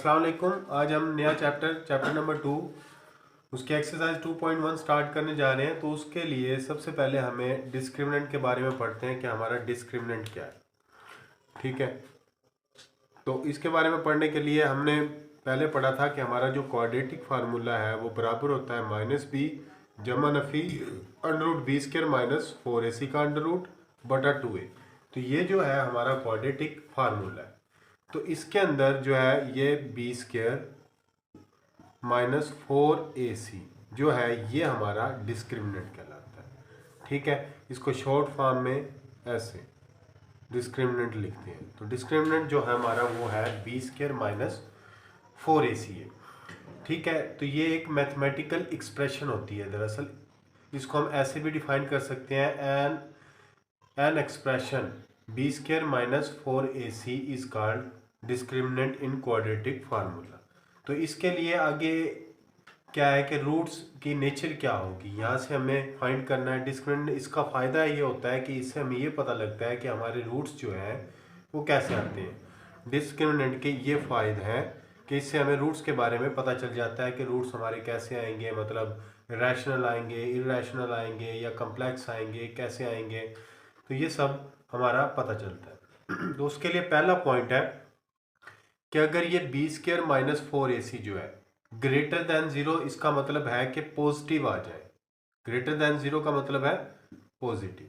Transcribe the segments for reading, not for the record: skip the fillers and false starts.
अस्सलाम वालेकुम। आज हम नया चैप्टर नंबर 2 उसके एक्सरसाइज 2.1 स्टार्ट करने जा रहे हैं। तो उसके लिए सबसे पहले हमें डिस्क्रिमिनेंट के बारे में पढ़ते हैं कि हमारा डिस्क्रिमिनेंट क्या है। ठीक है, तो इसके बारे में पढ़ने के लिए हमने पहले पढ़ा था कि हमारा जो क्वाड्रेटिक फार्मूला है वो बराबर होता है -b जमा नफ़ी √b² -4ac का √2a। तो ये जो है हमारा क्वाड्रेटिक फार्मूला है। तो इसके अंदर जो है ये b² -4ac जो है ये हमारा डिस्क्रिमिनेंट कहलाता है। ठीक है, इसको शॉर्ट फॉर्म में ऐसे डिस्क्रिमिनेंट लिखते हैं। तो डिस्क्रिमिनेंट जो है हमारा वो है b² -4ac है। ठीक है, तो ये एक मैथमेटिकल एक्सप्रेशन होती है। दरअसल इसको हम ऐसे भी डिफाइन कर सकते हैं, an expression b² -4ac is called discriminant in quadratic formula. तो इसके लिए आगे क्या है कि रूट्स की नेचर क्या होगी, यहाँ से हमें फाइंड करना है डिस्क्रिमिनेंट। इसका फ़ायदा ये होता है कि इससे हमें ये पता लगता है कि हमारे रूट्स जो हैं वो कैसे आते हैं। डिस्क्रिमिनेंट के ये फ़ायदे हैं कि इससे हमें रूट्स के बारे में पता चल जाता है कि रूट्स हमारे कैसे आएंगे, मतलब रैशनल आएंगे, इरेशनल आएंगे या कम्प्लेक्स आएंगे, कैसे आएंगे। तो ये सब हमारा पता चलता है। तो उसके लिए पहला पॉइंट है कि अगर ये b² -4ac जो है ग्रेटर देन 0, इसका मतलब है कि पॉजिटिव आ जाए। ग्रेटर देन 0 का मतलब है पॉजिटिव।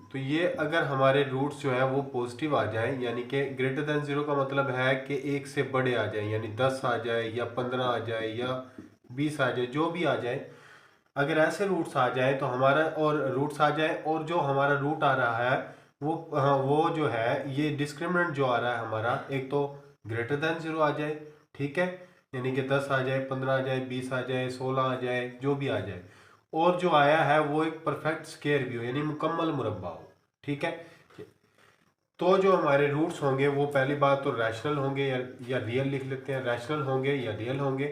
तो ये अगर हमारे रूट्स जो है वो पॉजिटिव आ जाए, यानी कि ग्रेटर देन 0 का मतलब है कि 1 से बड़े आ जाए, यानी 10 आ जाए या 15 आ जाए या 20 आ जाए, जो भी आ जाए। अगर ऐसे रूट्स आ जाए तो हमारा और रूट्स आ जाए और जो हमारा रूट आ रहा है वो जो है ये डिस्क्रिमिनेंट जो आ रहा है हमारा, एक तो ग्रेटर देन 0 आ जाए। ठीक है, यानी कि 10 आ जाए, 15 आ जाए, 20 आ जाए, 16 आ जाए, जो भी आ जाए। और जो आया है वो एक परफेक्ट स्क्वायर भी हो, यानी मुकम्मल मुरब्बा हो। ठीक है, तो जो हमारे रूट्स होंगे वो पहली बात तो रैशनल होंगे या रियल लिख लेते हैं, रैशनल होंगे या रियल होंगे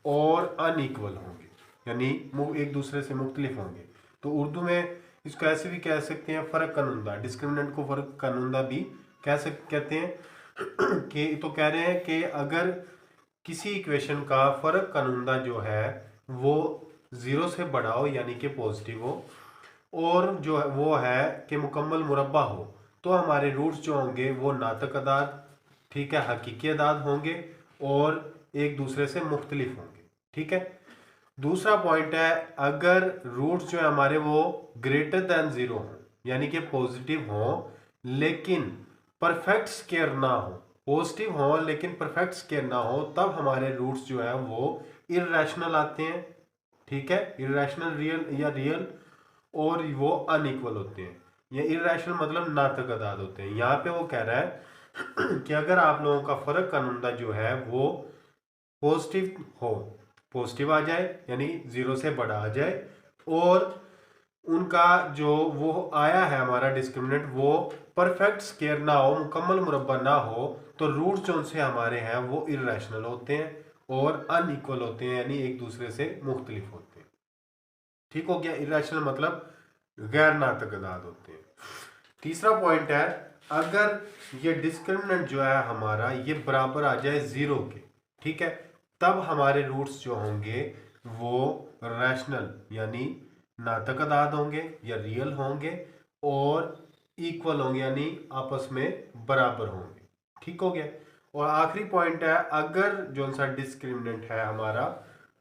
और अनइक्वल होंगे, यानी एक दूसरे से मुख्तलिफ होंगे। तो उर्दू में इसको ऐसे भी कह सकते हैं फ़र्क कानूनदा, डिस्क्रिमिनेंट को फ़र्क कानूनदा भी कहते हैं। कि तो कह रहे हैं कि अगर किसी इक्वेशन का फ़र्क कानूनदा जो है वो 0 से बड़ा हो, यानी कि पॉजिटिव हो, और जो है वो है कि मुकम्मल मुरब्बा हो, तो हमारे रूट्स जो होंगे वो नातक अदाद, ठीक है, हकीकी अदाद होंगे और एक दूसरे से मुख्तलिफ होंगे। ठीक है, दूसरा पॉइंट है अगर रूट्स जो है हमारे वो ग्रेटर देन 0 हो, यानी कि पॉजिटिव हो लेकिन परफेक्ट स्क्वायर ना हो, पॉजिटिव हो लेकिन परफेक्ट स्क्वायर ना हो, तब हमारे रूट्स जो है वो इर्रेशनल आते हैं। ठीक है, इर्रेशनल रियल या रियल, और वो अनइक्वल होते हैं। ये इर्रेशनल मतलब नातक अदाद होते हैं। यहाँ पे वो कह रहा है कि अगर आप लोगों का फ़र्क कानूनदा जो है वो पॉजिटिव हो, पॉजिटिव आ जाए यानी 0 से बड़ा आ जाए, और उनका जो वो आया है हमारा डिस्क्रिमिनेंट वो परफेक्ट स्क्वायर ना हो, मुकम्मल मुरब्बा ना हो, तो रूट्स जो उनसे हमारे हैं वो इर्रेशनल होते हैं और अनइक्वल होते हैं, यानी एक दूसरे से मुख्तलिफ होते हैं। ठीक हो गया, इर्रेशनल मतलब गैर नातक अदाद होते हैं। तीसरा पॉइंट है अगर ये डिस्क्रिमिनेंट जो है हमारा ये बराबर आ जाए 0 के, ठीक है, तब हमारे रूट्स जो होंगे वो रैशनल यानी नातक अदाद होंगे या रियल होंगे और इक्वल होंगे, यानी आपस में बराबर होंगे। ठीक हो गया। और आखिरी पॉइंट है अगर जो सा डिस्क्रिमिनेंट है हमारा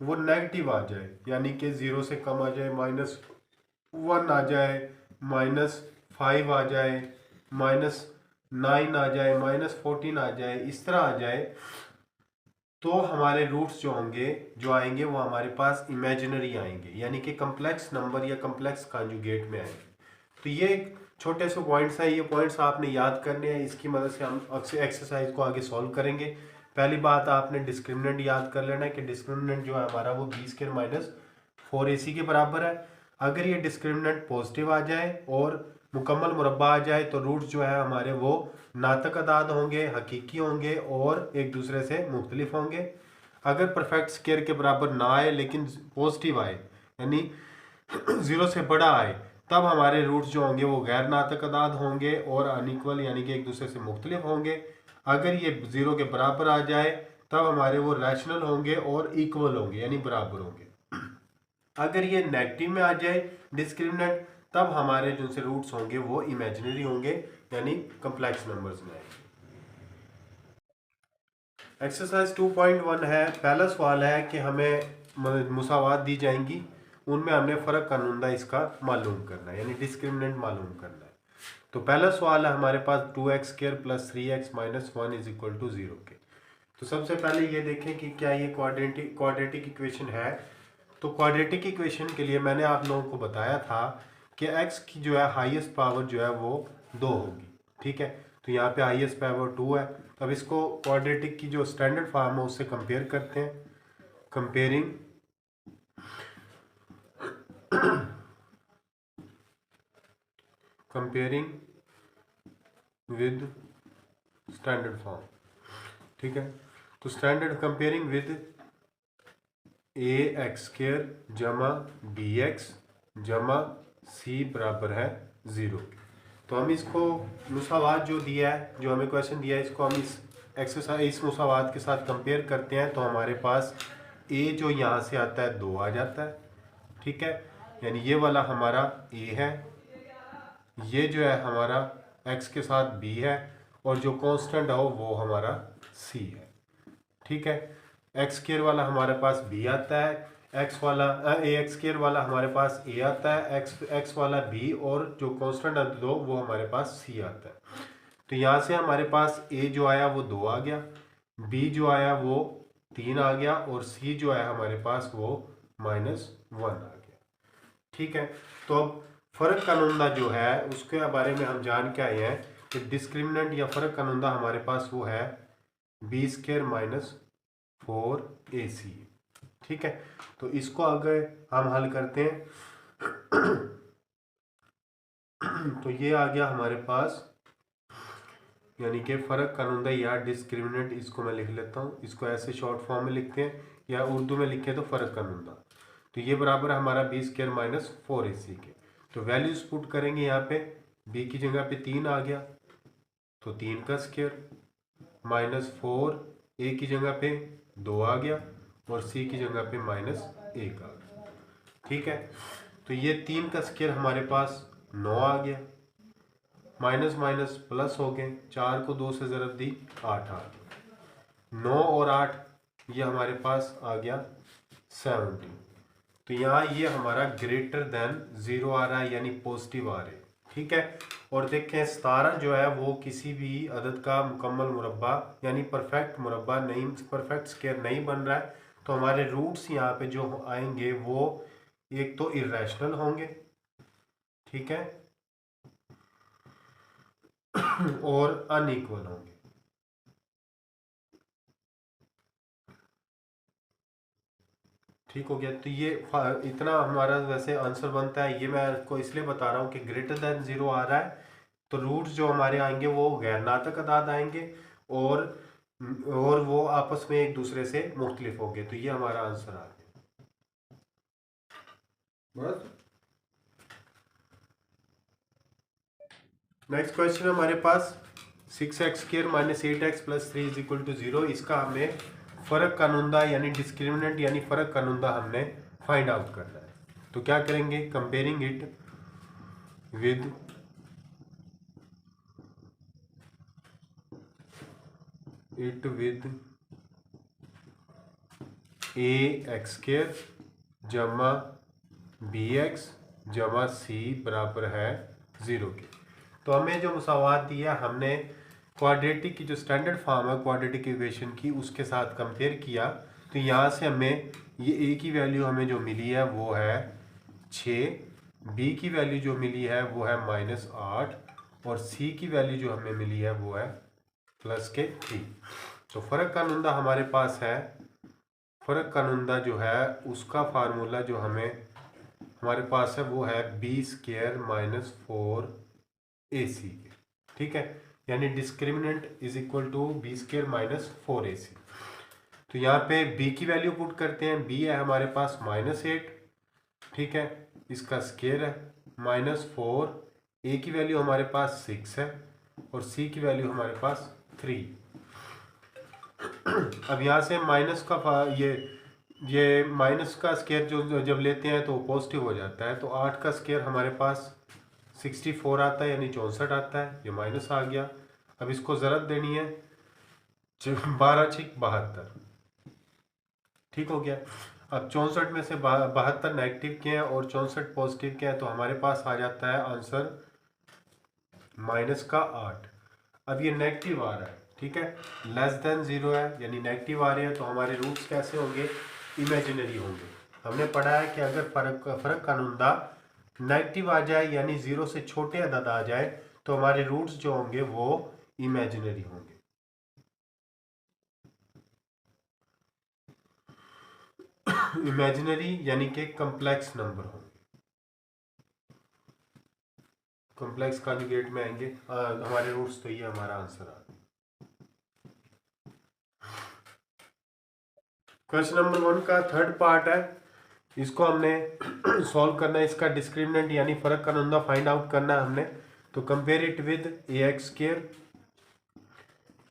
वो नेगेटिव आ जाए, यानी कि 0 से कम आ जाए, -1 आ जाए, -5 आ जाए, -9 आ जाए, -14 आ जाए, इस तरह आ जाए, तो हमारे रूट्स जो होंगे जो आएंगे वो हमारे पास इमेजिनरी आएंगे, यानी कि कम्प्लेक्स नंबर या कम्प्लेक्स कॉन्जुगेट में आएंगे। तो ये एक छोटे से पॉइंट्स हैं, ये पॉइंट्स आपने याद करने हैं, इसकी मदद से हम एक्सरसाइज को आगे सॉल्व करेंगे। पहली बात आपने डिस्क्रिमिनेंट याद कर लेना है कि डिस्क्रिमिनेंट जो है हमारा वो b² -4ac के बराबर है। अगर ये डिस्क्रिमिनेंट पॉजिटिव आ जाए और मुकम्मल मुरब्बा आ जाए तो रूट्स जो है हमारे वो नातक अदाद होंगे, हकीकी होंगे और एक दूसरे से मुख्तलिफ होंगे। अगर परफेक्ट स्क्वायर के बराबर ना आए लेकिन पॉजिटिव आए, यानी 0 से बड़ा आए, तब हमारे रूट्स जो होंगे वो गैर नातक अदाद होंगे और अनइक्वल यानी कि एक दूसरे से मुख्तलिफ होंगे। अगर ये 0 के बराबर आ जाए तब हमारे वो रैशनल होंगे और इक्वल होंगे यानी बराबर होंगे। अगर ये नेगेटिव में आ जाए डिस्क्रिमिनेंट, तब हमारे जो से रूट्स होंगे वो इमेजिनरी होंगे यानी कम्प्लेक्स नंबर्स में आएंगे। एक्सरसाइज 2.1 है। पहला सवाल है कि हमें मुसावात दी जाएंगी, उनमें हमने फ़र्क कानूनदा इसका मालूम करना है यानी डिस्क्रिमिनेंट मालूम करना है। तो पहला सवाल है हमारे पास 2x² + 3x - 1 = 0 के। तो सबसे पहले ये देखें कि क्या ये क्वाड्रेटिक इक्वेशन है। तो क्वाड्रेटिक इक्वेशन के लिए मैंने आप लोगों को बताया था कि x की जो है हाईएस्ट पावर जो है वो 2 होगी, ठीक है। तो यहाँ पे हाईएस्ट पावर 2 है। अब इसको क्वाड्रेटिक की जो स्टैंडर्ड फॉर्म है उससे कंपेयर करते हैं। कंपेयरिंग विद स्टैंडर्ड फॉर्म, ठीक है। तो स्टैंडर्ड कंपेयरिंग विद ax² जमा bx जमा c बराबर है 0। तो हम इसको मुसावात जो दिया है, जो हमें क्वेश्चन दिया है, इसको हम इस एक्सरसाइज इस मुसावात के साथ कंपेयर करते हैं। तो हमारे पास a जो यहाँ से आता है 2 आ जाता है, ठीक है। यानी ये वाला हमारा a है, ये जो है हमारा x के साथ b है और जो कांस्टेंट है वो हमारा c है, ठीक है। x² वाला हमारे पास b आता है, ax² वाला हमारे पास a आता है, x वाला b और जो कांस्टेंट है 2 वो हमारे पास c आता है। तो यहाँ से हमारे पास a जो आया वो 2 आ गया, b जो आया वो 3 आ गया और c जो है हमारे पास वो -1 आ गया, ठीक है। तो अब फ़र्क कानूनदा जो है उसके बारे में हम जान के आए हैं कि डिस्क्रिमिनेंट या फ़र्क कानूनदा हमारे पास वो है b² - 4ac, ठीक है। तो इसको अगर हम हल करते हैं तो ये आ गया हमारे पास, यानी कि फ़र्क कानूनदा या डिस्क्रिमिनेंट, इसको मैं लिख लेता हूँ, इसको ऐसे शॉर्ट फॉर्म में लिखते हैं या उर्दू में लिखे तो फ़र्क कानूनदा। तो ये बराबर हमारा b² - 4ac के। तो वैल्यूज पुट करेंगे यहाँ पे, b की जगह पे 3 आ गया तो 3 का स्क्वायर -4, a की जगह पे 2 आ गया और c की जगह पे -1 आ गया, ठीक है। तो ये 3 का स्क्वायर हमारे पास 9 आ गया, माइनस माइनस प्लस हो गए, 4 को 2 से ज़रब दी 8 आ गया, 9 और 8 ये हमारे पास आ गया 70। तो यहाँ ये हमारा ग्रेटर देन 0 आ रहा है यानी पॉजिटिव आ रहे हैं, ठीक है। और देखें 17 जो है वो किसी भी अदद का मुकम्मल मुरब्बा यानी परफेक्ट मुरब्बा नहीं, परफेक्ट स्क्वायर नहीं बन रहा है। तो हमारे रूट्स यहाँ पे जो आएंगे वो एक तो इर्रेशनल होंगे, ठीक है, और अनइक्वल होंगे। ठीक हो गया। तो ये इतना हमारा वैसे आंसर बनता है। ये मैं आपको इसलिए बता रहा हूँ कि ग्रेटर देन 0 आ रहा है तो रूट्स जो हमारे आएंगे वो गैर नातक अदाद आएंगे और वो आपस में एक दूसरे से मुख्तलिफ होंगे। तो ये हमारा आंसर आ गया। बस नेक्स्ट क्वेश्चन हमारे पास 6x² - 8x + 3 = 0। इसका हमने फ़र्क कानूनदा यानी डिस्क्रिमिनेंट यानी फ़र्क कानूनदा हमने फाइंड आउट करना है। तो क्या करेंगे, कंपेयरिंग इट विद ax² जमा bx जमा c बराबर है 0 के। तो हमें जो मुसावात दिया हमने क्वाड्रेटिक की जो स्टैंडर्ड फॉर्म है क्वाड्रेटिक इक्वेशन की उसके साथ कंपेयर किया। तो यहाँ से हमें ये a की वैल्यू हमें जो मिली है वो है 6, b की वैल्यू जो मिली है वो है -8 और c की वैल्यू जो हमें मिली है वो है +3। तो फ़र्क कानूनदा हमारे पास है, फ़र्क कानूनदा जो है उसका फार्मूला जो हमारे पास है वो है b² - 4ac, ठीक है। यानी discriminant is equal to b² - 4ac। तो यहाँ पे b की वैल्यू पुट करते हैं, b है हमारे पास -8, ठीक है, इसका स्क्वायर है -4, ए की वैल्यू हमारे पास 6 है और सी की वैल्यू हमारे पास 3। अब यहाँ से माइनस का ये माइनस का स्केयर जो जब लेते हैं तो वो पॉजिटिव हो जाता है। तो 8 का स्केयर हमारे पास 64 आता है, यानी 64 आता है, ये माइनस आ गया। अब इसको ज़रब देनी है 12 × 72, ठीक हो गया। अब 64 में से 72 नेगेटिव के हैं और 64 पॉजिटिव के हैं, तो हमारे पास आ जाता है आंसर -8। अब ये नेगेटिव आ रहा है, ठीक है, <0 है, यानी नेगेटिव आ रहे हैं, तो हमारे रूट्स कैसे होंगे? इमेजिनरी होंगे। हमने पढ़ा है कि अगर फर्क कानूनदा नेगेटिव आ जाए यानी 0 से छोटे अदद आ जाए तो हमारे रूट्स जो होंगे वो इमेजिनरी होंगे। इमेजिनरी यानी कि कम्प्लेक्स नंबर होंगे। कॉम्प्लेक्स कॉन्जुगेट में आएंगे हमारे रूट्स, तो ये हमारा आंसर आ गया। क्वेश्चन नंबर 1 का थर्ड पार्ट है, इसको हमने सॉल्व करना है। इसका डिस्क्रिमिनेंट यानी फर्क कानूनदा फाइंड आउट करना है हमने। तो कंपेयर इट विद ax²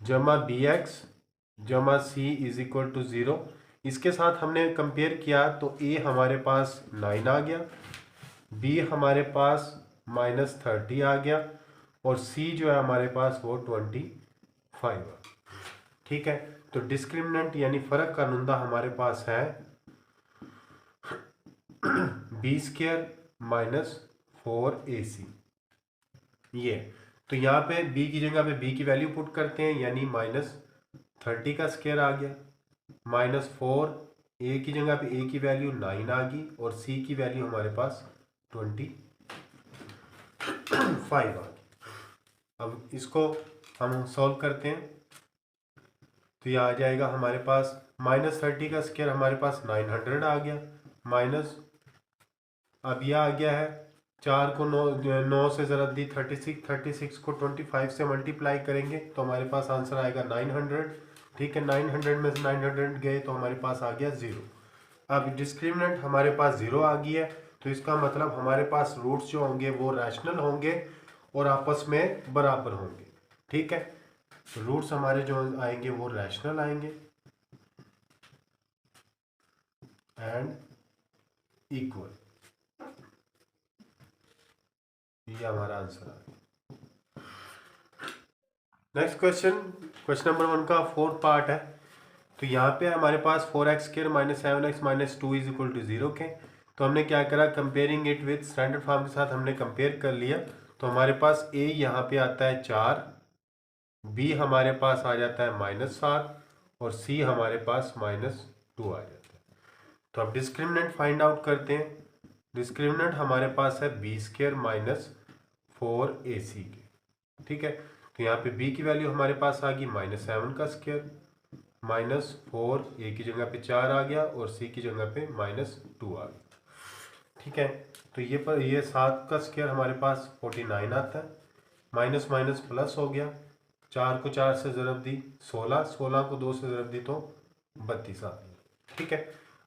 जमा bx जमा c इज इक्वल टू 0। इसके साथ हमने कंपेयर किया तो a हमारे पास 9 आ गया, b हमारे पास -30 आ गया और c जो है हमारे पास वो 25 आ गया, ठीक है। तो डिस्क्रिमिनेंट यानी फर्क कानूनदा हमारे पास है b² - 4ac, ये। तो यहाँ पे b की जगह पे b की वैल्यू पुट करते हैं, यानी -30 का स्क्वायर आ गया, -4, a की जगह पे a की वैल्यू 9 आ गई और c की वैल्यू हमारे पास 25 आ गई। अब इसको हम सॉल्व करते हैं तो यह आ जाएगा हमारे पास -30 का स्क्वायर हमारे पास 900 आ गया, माइनस अब यह आ गया है 4 को 9 से ज़रा दी 36 को 25 से मल्टीप्लाई करेंगे तो हमारे पास आंसर आएगा 900, ठीक है। 900 में से 900 गए तो हमारे पास आ गया 0। अब डिस्क्रिमिनेंट हमारे पास 0 आ गई है, तो इसका मतलब हमारे पास रूट्स जो होंगे वो रैशनल होंगे और आपस में बराबर होंगे, ठीक है। रूट्स हमारे जो आएंगे वो रैशनल आएंगे एंड इक्वल, ये हमारा आंसर आ गया। नेक्स्ट क्वेश्चन नंबर 1 का फोर्थ पार्ट है। तो यहाँ पे हमारे पास 4x² - 7x - 2 is equal to 0 के। तो हमने क्या करा, comparing it with standard form के साथ हमने कंपेयर कर लिया। तो हमारे पास a यहाँ पे आता है 4, b हमारे पास आ जाता है -7 और c हमारे पास -2 आ जाता है। तो अब डिस्क्रिमिनेंट फाइंड आउट करते हैं। डिस्क्रिमिनेंट हमारे पास है b² - 4ac के, ठीक है। तो यहाँ पे b की वैल्यू हमारे पास आ गई -7 का स्क्वायर, -4, a की जगह पे 4 आ गया और c की जगह पे -2 आ गया, ठीक है। तो ये 7 का स्क्वायर हमारे पास 49 आता है, माइनस माइनस प्लस हो गया, 4 को 4 से ज़रब दी 16, 16 को 2 से ज़रब दी तो 32 आ गया, ठीक है।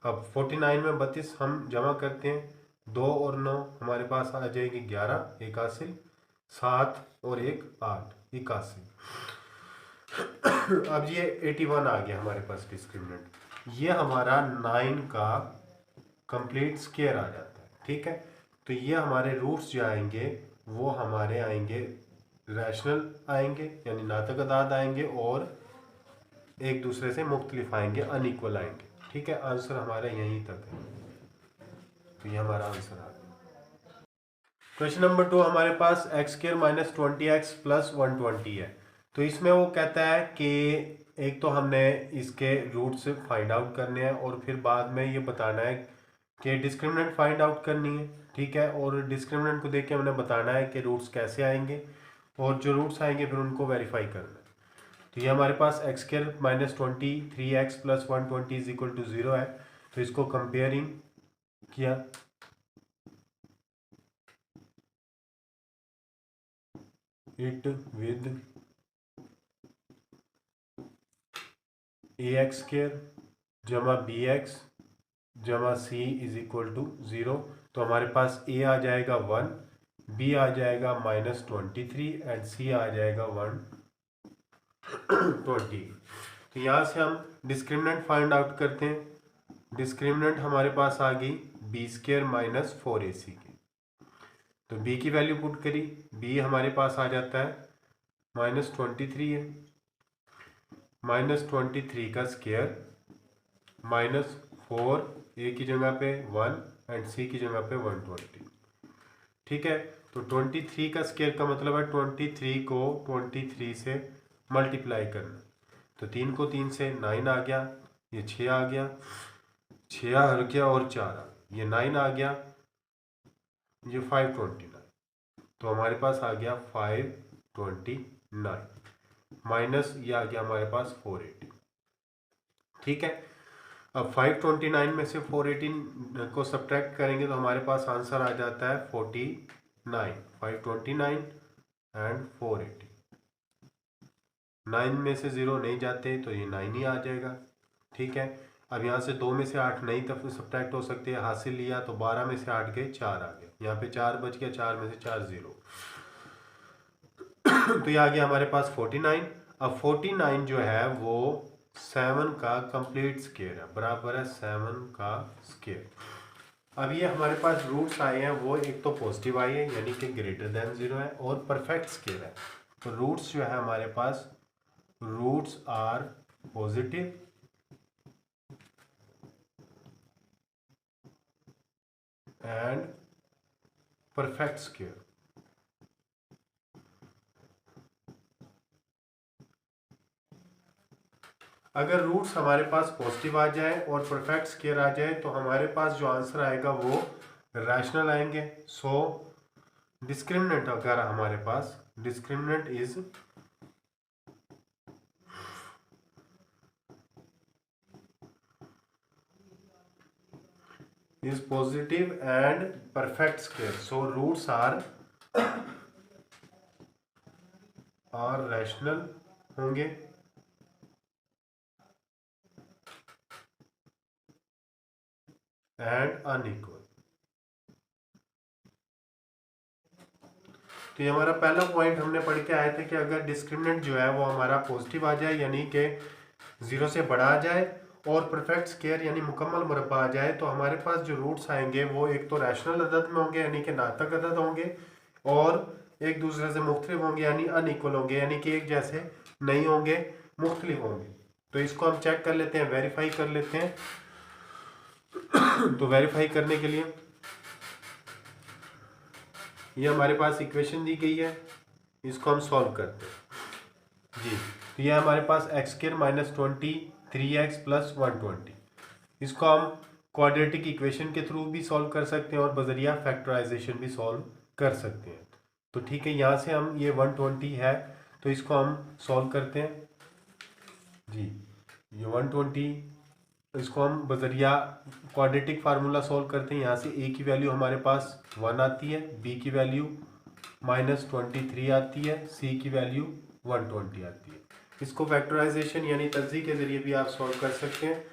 अब 49 में 32 हम जमा करते हैं, 2 और 9 हमारे पास आ जाएगी 11, 81, 7 और 1 8, 81। अब ये 81 आ गया हमारे पास डिस्क्रिमिनेंट। ये हमारा 9 का कंप्लीट स्क्वायर आ जाता है, ठीक है। तो ये हमारे रूट्स जो आएंगे वो हमारे आएंगे रैशनल आएंगे, यानी नातकदाद आएंगे और एक दूसरे से मुख्तलिफ आएंगे, अनइक्वल आएंगे, ठीक है। आंसर हमारा यहीं तक है, तो ये हमारा आंसर आ गया। क्वेश्चन नंबर 2 हमारे पास x² - 20x + 120 है। तो इसमें वो कहता है कि एक तो हमने इसके रूट्स फाइंड आउट करने हैं और फिर बाद में ये बताना है कि डिस्क्रिमिनेंट फाइंड आउट करनी है, ठीक है। और डिस्क्रिमिनेंट को देख के हमने बताना है कि रूट्स कैसे आएंगे और जो रूट्स आएंगे फिर उनको वेरीफाई करना है। तो ये हमारे पास x² - 23x + 120 = 0 है। तो इसको कंपेयरिंग किया इट विद ax² जमा bx जमा c = 0। तो हमारे पास a आ जाएगा 1, बी आ जाएगा -23 एंड सी आ जाएगा 120। तो यहाँ से हम डिस्क्रिमिनेंट फाइंड आउट करते हैं। डिस्क्रिमिनेंट हमारे पास आ गई b² - 4ac की। तो b की वैल्यू पुट करी, b हमारे पास आ जाता है -23 है, -23 का स्क्वायर -4 a की जगह पे 1 एंड c की जगह पे 120। ठीक है, तो 23 का स्क्वायर का मतलब है 23 को 23 से मल्टीप्लाई करना। तो 3 को 3 से 9 आ गया, ये 6 आ गया, 6 आ गया और 4 आ गया, ये 9 आ गया, ये 529। तो हमारे पास आ गया 529 माइनस ये आ गया हमारे पास 480। ठीक है, अब 529 में से 418 को सब्ट्रैक्ट करेंगे तो हमारे पास आंसर आ जाता है 49। 529 एंड 480, 9 में से 0 नहीं जाते तो ये 9 ही आ जाएगा। ठीक है, अब यहाँ से 2 में से 8 नहीं तब सब्ट्रैक्ट हो सकते हैं, हासिल लिया तो 12 में से 8 गए 4 आ गए, यहाँ पे 4 बच गया, 4 में से 4 0। तो ये आ गया हमारे पास 49। अब 49 जो है वो 7 का कंप्लीट स्क्वायर है, बराबर है 7 का स्क्वायर। अब ये हमारे पास रूट्स आए हैं, वो एक तो पॉजिटिव आई है यानी कि ग्रेटर देन 0 है, और परफेक्ट स्क्वायर है। तो रूट्स जो है हमारे पास, roots are positive and perfect square. अगर रूट्स हमारे पास पॉजिटिव आ जाए और परफेक्ट स्क्वायर आ जाए तो हमारे पास जो आंसर आएगा वो रैशनल आएंगे। सो डिस्क्रिमिनेंट अगर हमारे पास, discriminant is positive and perfect square, so roots are rational होंगे एंड अनइक्वल। तो ये हमारा पहला पॉइंट हमने पढ़ के आए थे कि अगर डिस्क्रिमिनेंट जो है वो हमारा पॉजिटिव आ जाए यानी कि 0 से बड़ा आ जाए और परफेक्ट स्क्वायर यानी मुकम्मल मुरब्बा आ जाए तो हमारे पास जो रूट्स आएंगे वो एक तो रैशनल अदद में होंगे यानी कि नातक अदद होंगे, और एक दूसरे से मुख्तलिफ होंगे यानी अनइक्वल होंगे, यानी कि एक जैसे नहीं होंगे, मुख्तलिफ होंगे। तो इसको हम चेक कर लेते हैं, वेरीफाई कर लेते हैं। तो वेरीफाई करने के लिए ये हमारे पास इक्वेशन दी गई है, इसको हम सॉल्व करते हैं जी। तो ये हमारे पास x² - 23x + 120, इसको हम क्वाड्रेटिक इक्वेशन के थ्रू भी सॉल्व कर सकते हैं और बजरिया फैक्टराइजेशन भी सॉल्व कर सकते हैं। तो ठीक है, यहाँ से हम ये 120 है तो इसको हम सॉल्व करते हैं जी। ये 120 इसको हम बजरिया क्वाड्रेटिक फार्मूला सॉल्व करते हैं। यहाँ से a की वैल्यू हमारे पास 1 आती है, b की वैल्यू -23 आती है, c की वैल्यू 120 आती है। इसको फैक्टराइजेशन यानी तज्ज़ी के ज़रिए भी आप सॉल्व कर सकते हैं।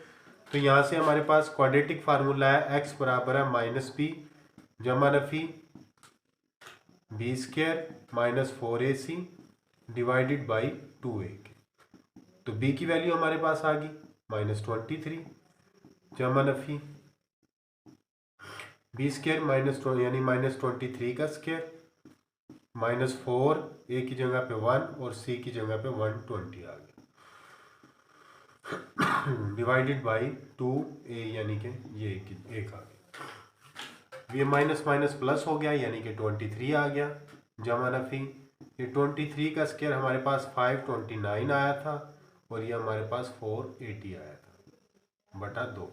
तो यहाँ से हमारे पास क्वाड्रेटिक फार्मूला है x बराबर है -b जमा नफ़ी b² - 4ac divided by 2a। तो b की वैल्यू हमारे पास आ गई -23 जमा नफ़ी b² यानी -23 का स्क्वायर -4 a की जगह पे 1 और c की जगह पे 120 आ गया डिवाइडेड बाई 2a यानी कि ये एक आ गया। ये माइनस माइनस प्लस हो गया यानी कि 23 आ गया जमा नफ़ी। ये 23 का स्क्वायर हमारे पास 529 आया था और ये हमारे पास 480 आया था बटा 2।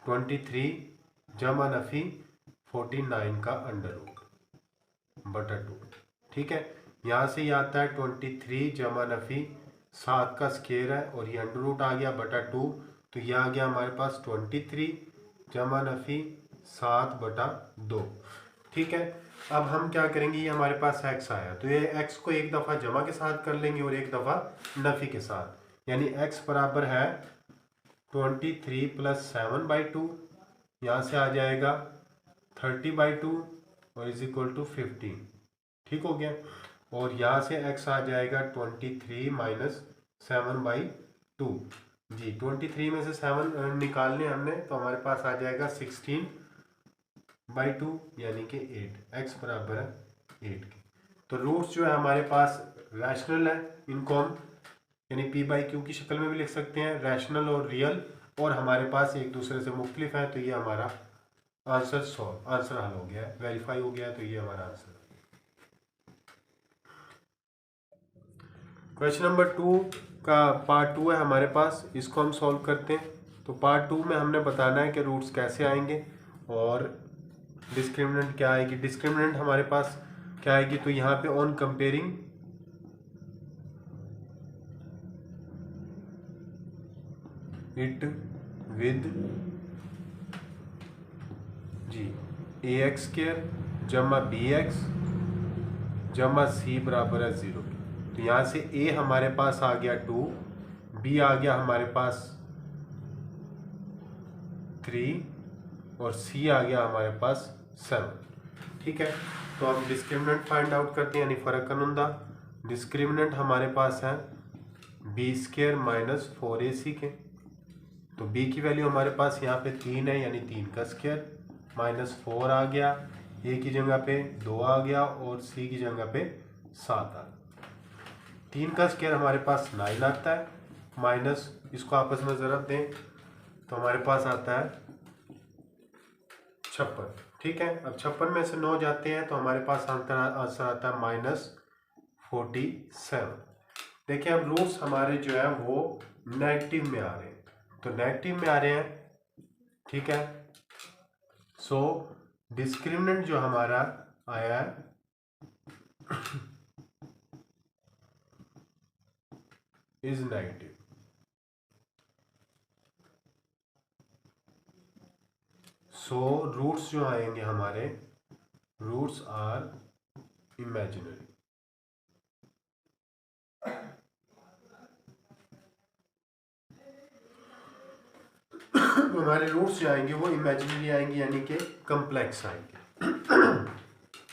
23 जमा नफ़ी 49 का अंडर रूट बटा 2। ठीक है, यहाँ से ये आता है 23 जमा नफ़ी 7 का स्क्वायर है और ये अंडर रूट आ गया बटा 2। तो ये आ गया हमारे पास 23 जमा नफ़ी 7 बटा 2। ठीक है, अब हम क्या करेंगे, ये हमारे पास x आया तो ये x को एक दफ़ा जमा के साथ कर लेंगे और एक दफ़ा नफ़ी के साथ, यानी x बराबर है 23 + 7/2, यहाँ से आ जाएगा 30/2 और इज इक्वल टू 15। ठीक हो गया। और यहाँ से x आ जाएगा 23 माइनस 7/2। जी 23 में से 7 निकालने हमने, तो हमारे पास आ जाएगा 16/2 यानी कि 8। x बराबर है 8 के। तो रूट्स जो है हमारे पास रैशनल है, इनको हम यानी p/q की शक्ल में भी लिख सकते हैं, रैशनल और रियल, और हमारे पास एक दूसरे से मुख्तलिफ है। तो ये हमारा आंसर हल हो गया है, वेरीफाई हो गया है। तो ये हमारा आंसर है। क्वेश्चन नंबर 2 का पार्ट 2 है हमारे पास, इसको हम सॉल्व करते हैं। तो पार्ट 2 में हमने बताना है कि रूट्स कैसे आएंगे और डिस्क्रिमिनेंट क्या आएगी। डिस्क्रिमिनेंट हमारे पास क्या आएगी, तो यहाँ पे ऑन कंपेयरिंग इट विद जी ax² जमा bx जमा c बराबर है 0। तो यहाँ से a हमारे पास आ गया 2, b आ गया हमारे पास 3 और c आ गया हमारे पास 7। ठीक है। तो अब डिस्क्रिमिनेंट फाइंड आउट करते हैं, यानी फ़र्क कनुंदा। डिस्क्रिमिनेंट हमारे पास है b² माइनस 4ac के। तो b की वैल्यू हमारे पास यहाँ पे 3 है, यानी 3 का स्क्वायर, माइनस 4 आ गया, a की जगह पे 2 आ गया और c की जगह पे 7 आ गया। 3 का स्क्वायर हमारे पास 9 आता है, माइनस इसको आपस में ज़रब दें तो हमारे पास आता है 56। ठीक है। अब 56 में से 9 जाते हैं तो हमारे पास आंसर आता है -47। देखिए अब रूट्स हमारे जो है वो नेगेटिव में आ रहे हैं, तो नेगेटिव में आ रहे हैं। ठीक है। सो डिस्क्रिमिनेंट जो हमारा आया है इज नेगेटिव। सो रूट्स जो आएंगे हमारे, रूट्स आर इमेजिनरी। हमारे रूट्स जो आएंगे वो इमेजिनरी आएंगे, यानी कि कम्प्लेक्स आएंगे।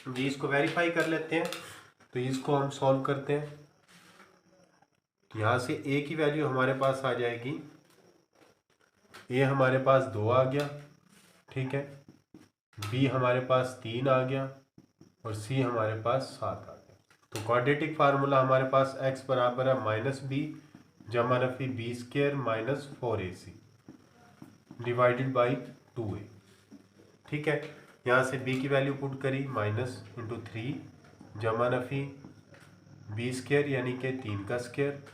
जी इसको वेरीफाई कर लेते हैं। तो इसको हम सॉल्व करते हैं। यहाँ से a की वैल्यू हमारे पास आ जाएगी, a हमारे पास 2 आ गया। ठीक है। b हमारे पास 3 आ गया और c हमारे पास 7 आ गया। तो क्वाड्रेटिक फार्मूला हमारे पास x बराबर है -b जमा Rafi b² minus 4ac divided by 2a। ठीक है। यहाँ से b की वैल्यू पुट करी, -3 जमा नफी b² यानी कि 3 का स्क्वायर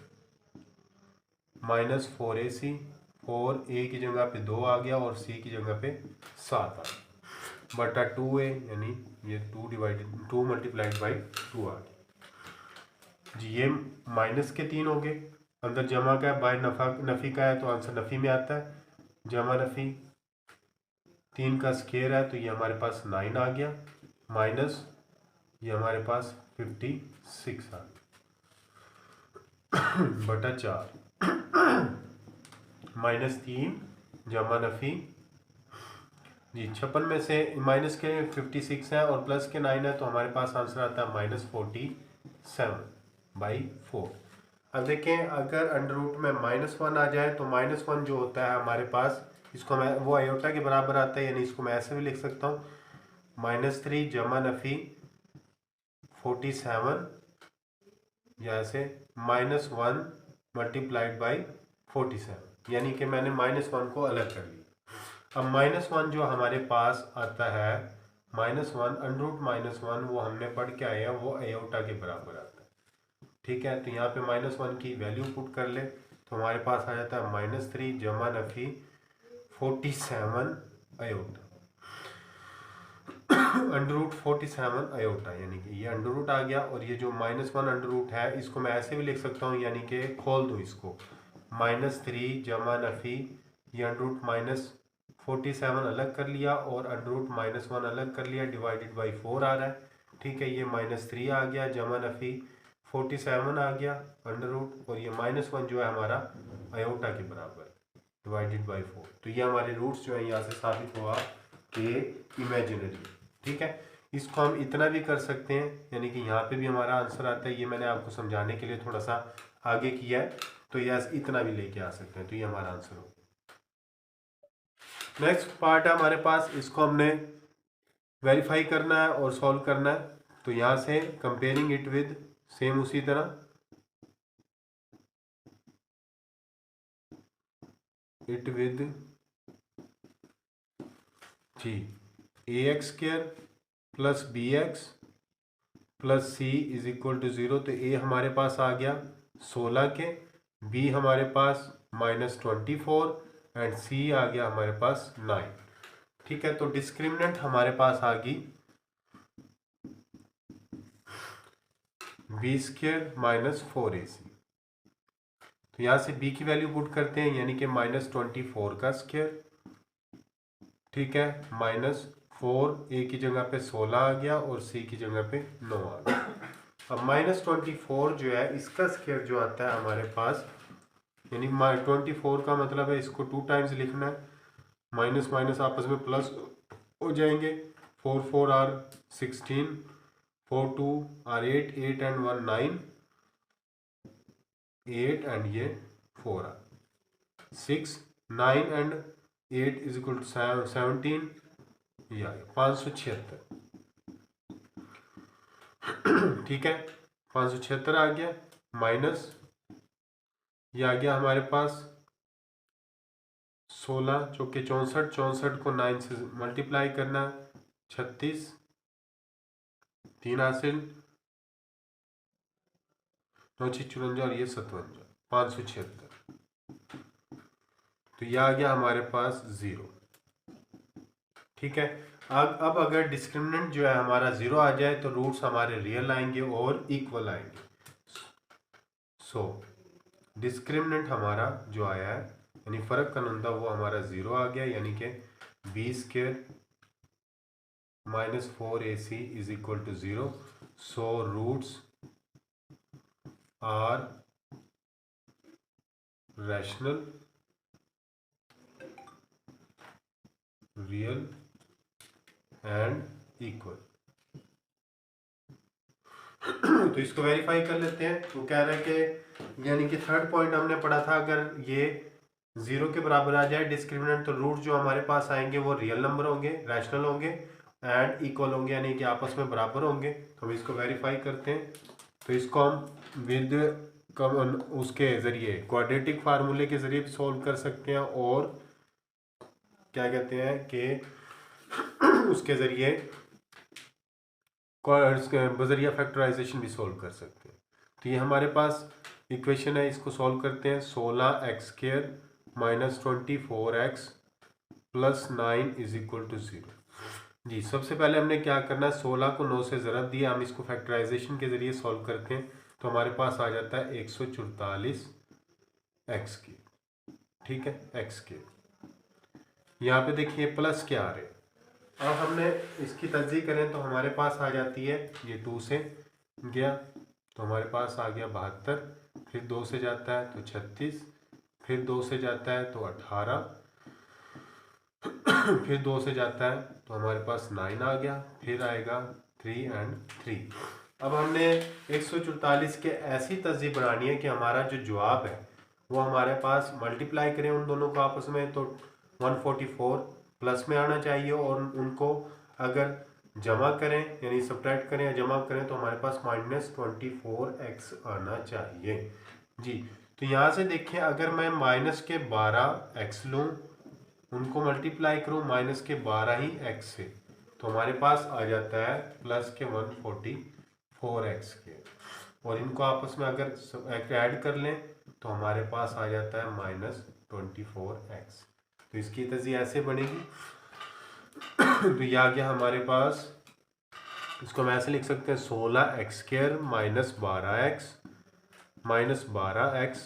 माइनस 4ac, 4a की जगह पे 2 आ गया और c की जगह पे 7 आ गया बटा 2a, यानी ये 2 मल्टीप्लाइड बाई 2 आ गया। जी ये माइनस के 3 हो गए, अंदर जमा का है, बाय नफ़ी का है तो आंसर नफ़ी में आता है। जमा नफ़ी 3 का स्क्वायर है तो ये हमारे पास 9 आ गया, माइनस ये हमारे पास 56 आ गया बटा 4 -3 जमा नफ़ी जी 56 में से माइनस के 56 है और प्लस के 9 है तो हमारे पास आंसर आता है -47/4। अब देखें अगर अंडर रूट में -1 आ जाए तो -1 जो होता है हमारे पास, इसको मैं वो आयोटा के बराबर आता है, यानी इसको मैं ऐसे भी लिख सकता हूँ -3 जमा नफ़ी 47 या ऐसे -1 मल्टीप्लाइड बाई 47, यानी कि मैंने -1 को अलग कर लिया। अब -1 जो हमारे पास आता है, -1 अंडर रूट -1 वो हमने पढ़ के आए हैं, वो आयोटा के बराबर आता है। ठीक है। तो यहाँ पे -1 की वैल्यू पुट कर ले तो हमारे पास आ जाता है -3 जमा नफ़ी 47 आयोटा अंडर रूट 47 आयोटा, यानी कि ये अंडर रूट आ गया। और ये जो -1 अंडर रूट है इसको मैं ऐसे भी लिख सकता हूँ, यानी कि खोल दो इसको, -3 जमा नफ़ी ये अंडर रूट -47 अलग कर लिया और अंडर रूट -1 अलग कर लिया, डिवाइडेड बाई 4 आ रहा है। ठीक है। ये -3 आ गया जमा नफ़ी 47 आ गया अंडर रूट, और ये -1 जो है हमारा आयोटा के बराबर डिवाइडेड बाई 4। तो ये हमारे रूट्स जो है यहाँ से साबित हुआ कि इमेजिनरी। ठीक है। इसको हम इतना भी कर सकते हैं, यानी कि यहाँ पे भी हमारा आंसर आता है। ये मैंने आपको समझाने के लिए थोड़ा सा आगे किया है, तो यस इतना भी लेके आ सकते हैं, तो ये हमारा आंसर होगा। नेक्स्ट पार्ट है हमारे पास, इसको हमने वेरीफाई करना है और सॉल्व करना है। तो यहाँ से कंपेयरिंग इट विद, सेम उसी तरह इट विद जी ax² plus bx plus c is equal to 0। तो a हमारे पास आ गया 16 के, b हमारे पास -24 एंड c आ गया हमारे पास 9। ठीक है, तो डिस्क्रिमिनेंट हमारे पास आ गई b² -4ac। तो यहाँ से b की वैल्यू पुट करते हैं, यानी कि -24 का स्क्वायर, ठीक है, -4 a की जगह पे 16 आ गया और c की जगह पे 9 आ गया। अब -24 जो है इसका स्क्वायर जो आता है हमारे पास, यानी 24 का मतलब है इसको 2 टाइम्स लिखना है, माइनस माइनस आपस में प्लस हो जाएंगे। 4 4 आर 16, 4 2 आर 8, 8 एंड 1 9, 8 एंड ये 4 are 6, 9 and 8 is equal to 17, या 576। ठीक है, 576 आ गया, माइनस ये आ गया हमारे पास 16 चौके 64, 64 को 9 से मल्टीप्लाई करना, 36, 3 हासिल, 9 54 और ये 57, 576। तो यह आ गया हमारे पास 0। ठीक है, अब अगर डिस्क्रिमिनेंट जो है हमारा 0 आ जाए तो रूट्स हमारे रियल आएंगे और इक्वल आएंगे। सो डिस्क्रिमिनेंट हमारा जो आया है, यानी फर्क कनुंदा, वो हमारा 0 आ गया, यानी कि b² -4ac is equal to 0। So roots are rational, real and equal. तो इसको वेरीफाई कर लेते हैं। तो कह रहा है कि यानी कि थर्ड पॉइंट हमने पढ़ा था, अगर ये 0 के बराबर आ जाए डिस्क्रिमिनेंट, तो रूट जो हमारे पास आएंगे वो रियल नंबर होंगे, रैशनल होंगे एंड इक्वल होंगे, यानी कि आपस में बराबर होंगे। तो हम इसको वेरीफाई करते हैं। तो इसको हम विद उसके ज़रिए क्वाड्रेटिक फार्मूले के ज़रिए भी सॉल्व कर सकते हैं, और क्या कहते हैं कि उसके ज़रिए बजरिया फैक्टराइजेशन भी सॉल्व कर सकते हैं। तो ये हमारे पास इक्वेशन है, इसको सॉल्व करते हैं। 16x² -24x plus 9 is equal to 0। जी, सबसे पहले हमने क्या करना है, 16 को 9 से ज़रब दिया, हम इसको फैक्टराइजेशन के ज़रिए सॉल्व करते हैं। तो हमारे पास आ जाता है 144x²। ठीक है, x²। यहाँ पे देखिए प्लस क्या आ रहे हैं। अब हमने इसकी तज्ज़ी करें तो हमारे पास आ जाती है, ये 2 से गया तो हमारे पास आ गया 72, फिर 2 से जाता है तो 36, फिर 2 से जाता है तो 18, फिर 2 से जाता है तो हमारे पास 9 आ गया, फिर आएगा 3 एंड 3। अब हमने 144 के ऐसी तज्ज़ी बनानी है कि हमारा जो जवाब है वो हमारे पास मल्टीप्लाई करें उन दोनों को आपस में, तो 144 प्लस में आना चाहिए, और उनको अगर जमा करें यानी सब्ट्रैक्ट करें या जमा करें तो हमारे पास -24x आना चाहिए। जी, तो यहाँ से देखिए, अगर मैं -12x लूँ, उनको मल्टीप्लाई करूँ -12 ही x से, तो हमारे पास आ जाता है +144x के, और इनको आपस में अगर ऐड कर लें तो हमारे पास आ जाता है -24x। तो इसकी तज़्ज़ी ऐसे बनेगी। तो ये आ गया हमारे पास, इसको हम ऐसे लिख सकते हैं 16x² -12x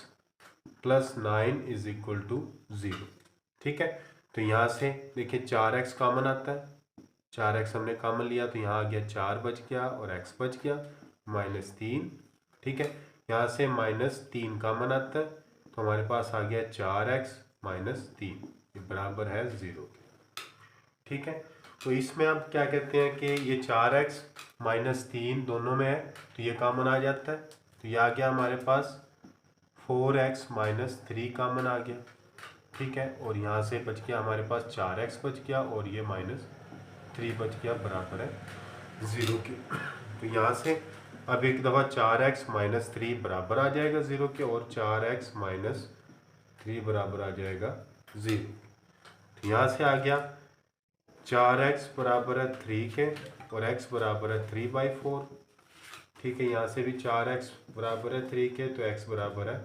plus 9 is equal to 0। ठीक है, तो यहाँ से देखिए 4x कॉमन आता है, 4x हमने कॉमन लिया तो यहाँ आ गया 4 बच गया और x बच गया -3। ठीक है, यहाँ से -3 कॉमन आता है तो हमारे पास आ गया 4x -3, ये बराबर है 0 के। ठीक है, तो इसमें आप क्या कहते हैं कि ये 4x -3 दोनों में है तो ये कॉमन आ जाता है, तो ये आ गया हमारे पास 4x -3 कॉमन आ गया। ठीक है, और यहाँ से बच गया हमारे पास 4x बच गया और ये -3 बच गया बराबर है 0 के। तो यहाँ से अब एक दफ़ा 4x -3 बराबर आ जाएगा 0 के और 4x -3 बराबर आ जाएगा 0। तो यहाँ से आ गया 4x बराबर है 3 के और x बराबर है 3/4। ठीक है, यहाँ से भी 4x बराबर है 3 के तो x बराबर है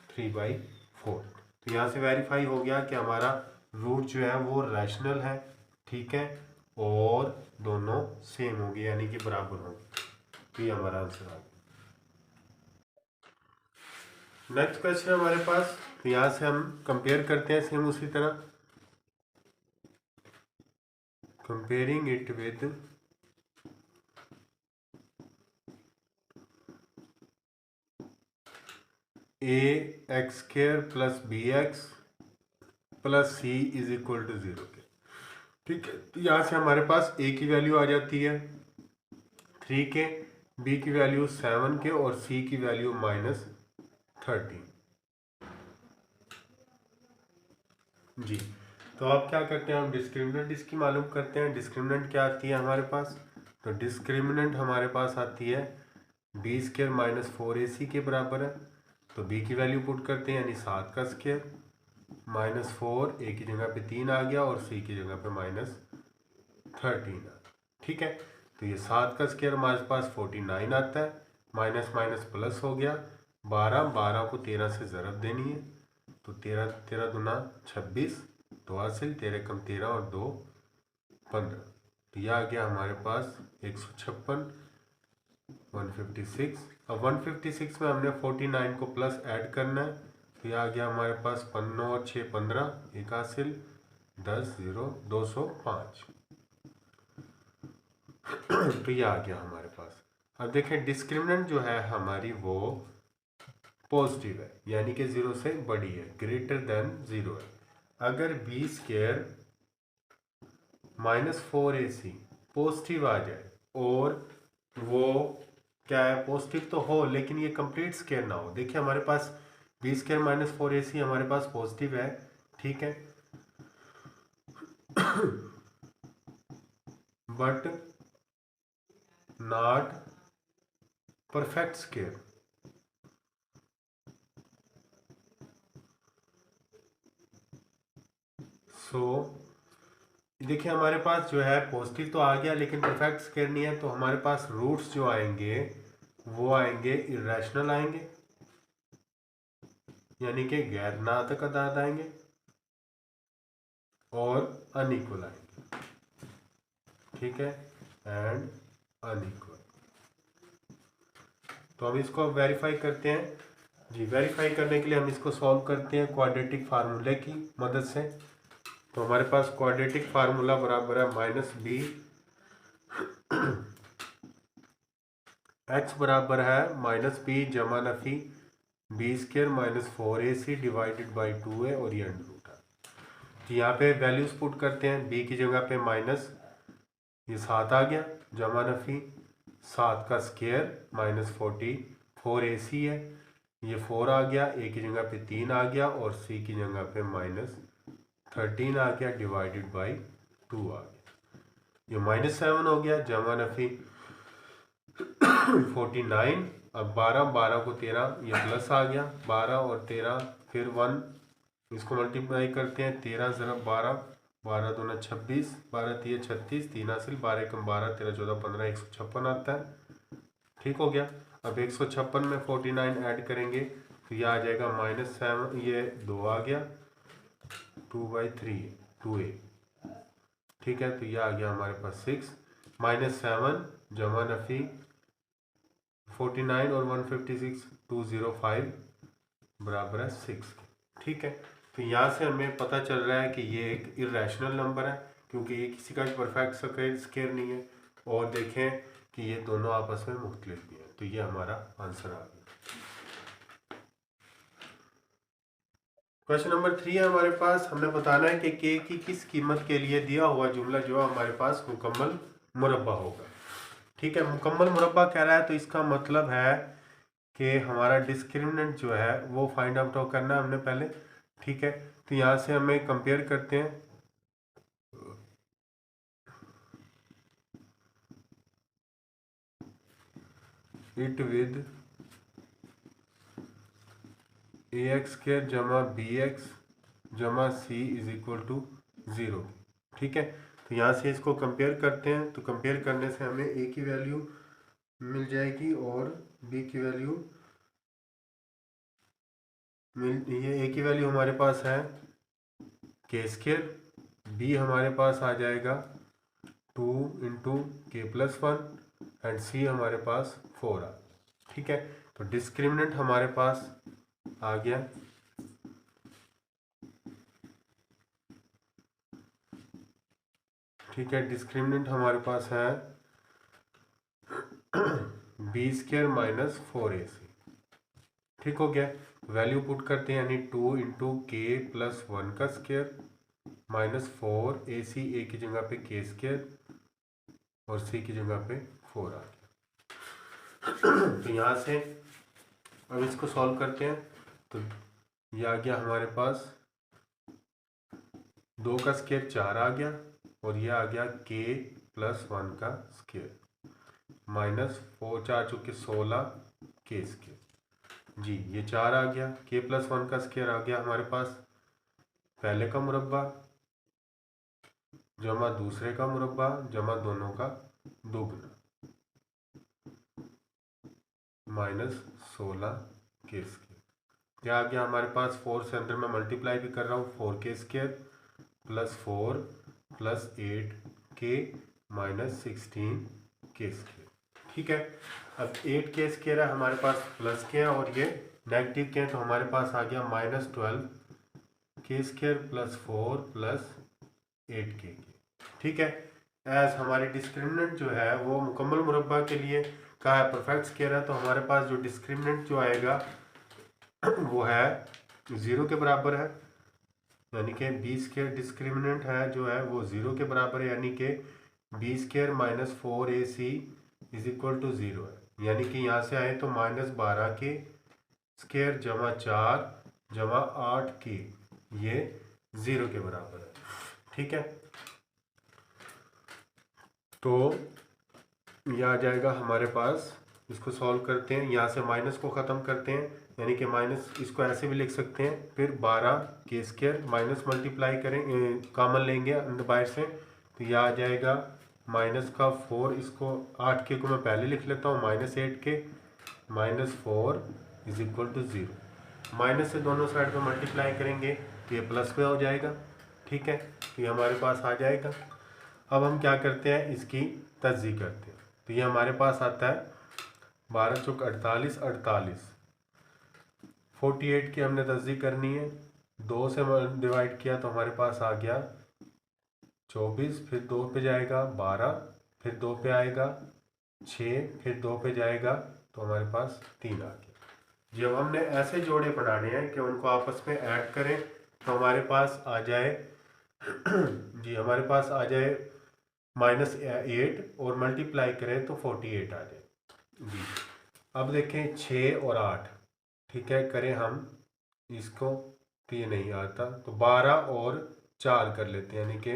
3/4। तो यहाँ से वेरीफाई हो गया कि हमारा रूट जो है वो रैशनल है। ठीक है, और दोनों सेम हो गए यानी कि बराबर हो गए। तो ये हमारा आंसर आ गया। नेक्स्ट क्वेश्चन हमारे पास, तो यहाँ से हम कंपेयर करते हैं सेम उसी तरह, comparing it with ax² + bx + c = 0 के। ठीक है, तो यहाँ से हमारे पास a की वैल्यू आ जाती है 3 के, b की वैल्यू 7 के और c की वैल्यू -13 जी। तो आप क्या करते हैं, हम डिस्क्रिमिनेंट इसकी मालूम करते हैं। डिस्क्रिमिनेंट क्या आती है हमारे पास, तो डिस्क्रिमिनेंट हमारे पास आती है b² - 4ac के बराबर है। तो b की वैल्यू पुट करते हैं यानी 7 का स्क्वायर -4 a की जगह पे 3 आ गया और c की जगह पे -13। ठीक है, तो ये 7 का स्क्वायर हमारे पास 49 आता है, माइनस माइनस प्लस हो गया 12, 12 को 13 से ज़रब देनी है तो 13 13 दूना 26, 2 हासिल 13 कम 13 और 2 15। तो यह आ गया हमारे पास 156 156। अब 156 में हमने 49 को प्लस ऐड करना है तो यह आ गया हमारे पास 9 और 6 15, 1 हासिल 10 0 205। तो यह आ गया हमारे पास। अब देखें डिस्क्रिमिनेंट जो है हमारी वो पॉजिटिव है यानी कि 0 से बड़ी है, ग्रेटर देन 0 है। अगर b² -4ac पॉजिटिव आ जाए और वो क्या है पॉजिटिव तो हो लेकिन ये कंप्लीट स्क्वायर ना हो। देखिए हमारे पास b² -4ac हमारे पास पॉजिटिव है, ठीक है, बट नॉट परफेक्ट स्क्वायर। सो देखिए हमारे पास जो है पॉजिटिव तो आ गया लेकिन परफेक्ट स्क्वायर नहीं है, तो हमारे पास रूट्स जो आएंगे वो आएंगे इरेशनल आएंगे यानी कि गैर नातकदाद आएंगे और अनइक्वल आएंगे। ठीक है, एंड अनइक्वल। तो हम इसको वेरीफाई करते हैं जी। वेरीफाई करने के लिए हम इसको सॉल्व करते हैं क्वाड्रेटिक फार्मूले की मदद से। तो हमारे पास क्वाड्रेटिक फार्मूला बराबर है -b, x बराबर है -b जमा Nafi b² - 4ac divided by 2a और ये अंडर रूट है। तो यहाँ पे वैल्यूज पुट करते हैं, b की जगह पे माइनस ये 7 आ गया जमा नफी 7 का स्क्वायर -4ac है, ये 4 आ गया, a की जगह पे 3 आ गया और c की जगह पे -13 आ गया डिवाइडेड बाई 2 आ गया, ये -7 हो गया जमा नफी 49। अब 12 12 को 13 ये प्लस आ गया 12 और 13 फिर 1 इसको मल्टीप्लाई करते हैं 13 ज़रब 12 12 दूना 26 12 तिया 36 3 हासिल 12 कम 12 13 14 15 156 आता है। ठीक हो गया। अब 156 में 49 ऐड करेंगे तो यह आ जाएगा -7, ये 2 आ गया 2/3 2a। ठीक है, तो यह आ गया हमारे पास 6 -7 जमा नफी 49 और 156 205 बराबर है 6। ठीक है, तो यहाँ से हमें पता चल रहा है कि ये एक इरेशनल नंबर है क्योंकि ये किसी का भी परफेक्ट स्क्वायर नहीं है और देखें कि ये दोनों आपस में मुख्तलिफ भी हैं। तो ये हमारा आंसर आ गया। क्वेश्चन नंबर 3 है हमारे पास। हमने बताना है कि के की किस कीमत के लिए दिया हुआ जुमला जो है हमारे पास मुकम्मल मुरब्बा होगा। ठीक है, मुकम्मल मुरब्बा कह रहा है तो इसका मतलब है कि हमारा डिस्क्रिमिनेंट जो है वो फाइंड आउट करना है हमने पहले। ठीक है, तो यहाँ से हमें कंपेयर करते हैं। इट विद ax² जमा bx जमा c इज इक्वल टू 0। ठीक है, तो यहाँ से इसको कंपेयर करते हैं। तो कंपेयर करने से हमें a की वैल्यू मिल जाएगी और b की वैल्यू ये a की वैल्यू हमारे पास है k², b हमारे पास आ जाएगा 2 इंटू k+1 एंड c हमारे पास 4 आ। ठीक है, तो डिस्क्रिमिनेंट हमारे पास आ गया। ठीक है, डिस्क्रिमिनेंट हमारे पास है b² माइनस 4ac। ठीक हो गया, वैल्यू पुट करते हैं यानी 2 इंटू k+1 का स्क्वायर माइनस 4ac, a की जगह पे k² और c की जगह पे 4 आ गया। तो यहाँ से अब इसको सॉल्व करते हैं। तो ये आ गया हमारे पास 2 का स्क्वायर 4 आ गया और ये आ गया k+1 का स्क्वायर माइनस 4 4 चौके 16 k²। जी ये 4 आ गया, k+1 का स्क्वायर आ गया हमारे पास पहले का मुरब्बा जमा दूसरे का मुरब्बा जमा दोनों का दोगुना माइनस 16 k²। क्या आ गया हमारे पास 4 से अंदर मैं मल्टीप्लाई भी कर रहा हूँ, 4k² plus 4 plus 8k minus 16k²। ठीक है, अब 8k² है हमारे पास प्लस के है और ये नेगेटिव के हैं, तो हमारे पास आ गया minus 12k² plus 4 plus 8k। ठीक है, एज हमारे डिस्क्रिमिनेंट जो है वो मुकम्मल मुरब्बा के लिए कहा है परफेक्ट स्क्वायर है, तो हमारे पास जो डिस्क्रिमिनेंट जो आएगा वो है 0 के बराबर है, यानी कि b² डिस्क्रिमिनेंट है जो है वो 0 के बराबर है, यानी कि b² minus 4ac is equal to 0 है। यानी कि यहाँ से आए तो माइनस 12k² जमा 4 जमा 8k ये 0 के बराबर है। ठीक है, तो ये आ जाएगा हमारे पास। इसको सॉल्व करते हैं, यहाँ से माइनस को ख़त्म करते हैं, यानी कि माइनस इसको ऐसे भी लिख सकते हैं। फिर 12k² माइनस मल्टीप्लाई करें कॉमन लेंगे अंदर बाहर से, तो यह आ जाएगा माइनस का 4, इसको 8k को मैं पहले लिख लेता हूँ minus 8k minus 4 is equal to 0। Minus से दोनों साइड पर मल्टीप्लाई करेंगे तो ये प्लस में हो जाएगा। ठीक है, तो ये हमारे पास आ जाएगा। अब हम क्या करते हैं, इसकी तज्ज़ी करते हैं। तो ये हमारे पास आता है 12 चौक 48 48, 48 की हमने तज्ज़ी करनी है, 2 से डिवाइड किया तो हमारे पास आ गया 24, फिर 2 पे जाएगा 12, फिर 2 पे आएगा 6, फिर 2 पे जाएगा तो हमारे पास 3 आ गया। जब हमने ऐसे जोड़े बनाने हैं कि उनको आपस में ऐड करें तो हमारे पास आ जाए जी हमारे पास आ जाए -8 और मल्टीप्लाई करें तो 48 आ जाए जी। अब देखें 6 और 8, ठीक है, करें हम इसको तो ये नहीं आता, तो 12 और 4 कर लेते हैं, यानी कि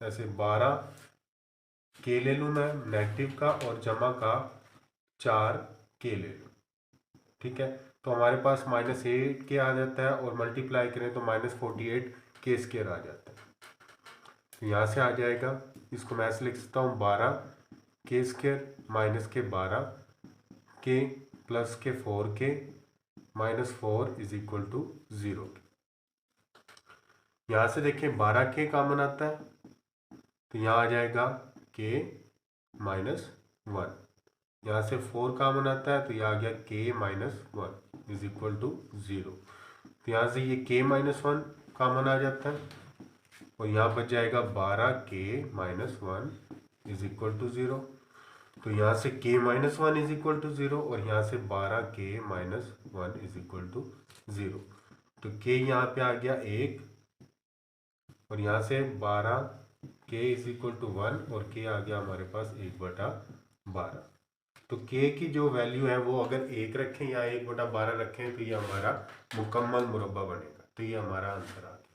ऐसे 12 के ले लूँ मैं नेगेटिव का और जमा का 4 के ले लूँ। ठीक है, तो हमारे पास -8 आ जाता है और मल्टीप्लाई करें तो -48k² आ जाता है। तो यहाँ से आ जाएगा, इसको मैं ऐसे लिख सकता हूँ 12k² माइनस के 12 के प्लस के 4k minus 4 is equal to 0। यहाँ से देखिए 12k कॉमन आता है तो यहाँ आ जाएगा k -1। यहाँ से 4 कॉमन आता है तो यह आ गया k -1 इज इक्वल टू 0। तो यहाँ से ये k -1 कॉमन आ जाता है और यहाँ बच जाएगा 12k -1 इज इक्वल टू 0। तो यहाँ से k -1 इज इक्वल टू 0 और यहाँ से 12k -1 इज इक्वल टू 0। तो के यहाँ पे आ गया 1 और यहाँ से 12, के इज इक्वल टू 1 और के आ गया हमारे पास 1/12। तो के की जो वैल्यू है वो अगर 1 रखें या 1/12 रखें तो ये हमारा मुकम्मल मुरब्बा बनेगा। तो ये हमारा आंसर आ गया।